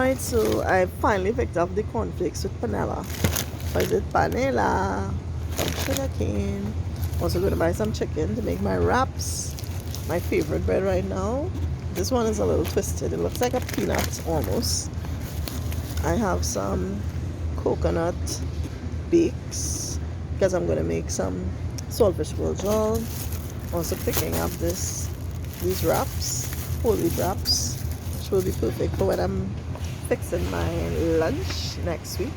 Alright, so I finally picked up the cornflakes with panela. Or is it panela? Some sugar cane. Also going to buy some chicken to make my wraps. My favorite bread right now. This one is a little twisted. It looks like a peanut almost. I have some coconut bakes because I'm going to make some saltfish bowl jol. Also picking up these wraps, whole wheat wraps, which will be perfect for when I'm fixing my lunch next week.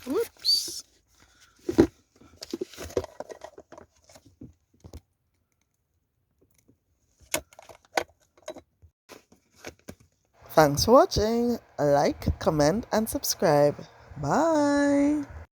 Whoops. Thanks for watching. Like, comment, and subscribe. Bye.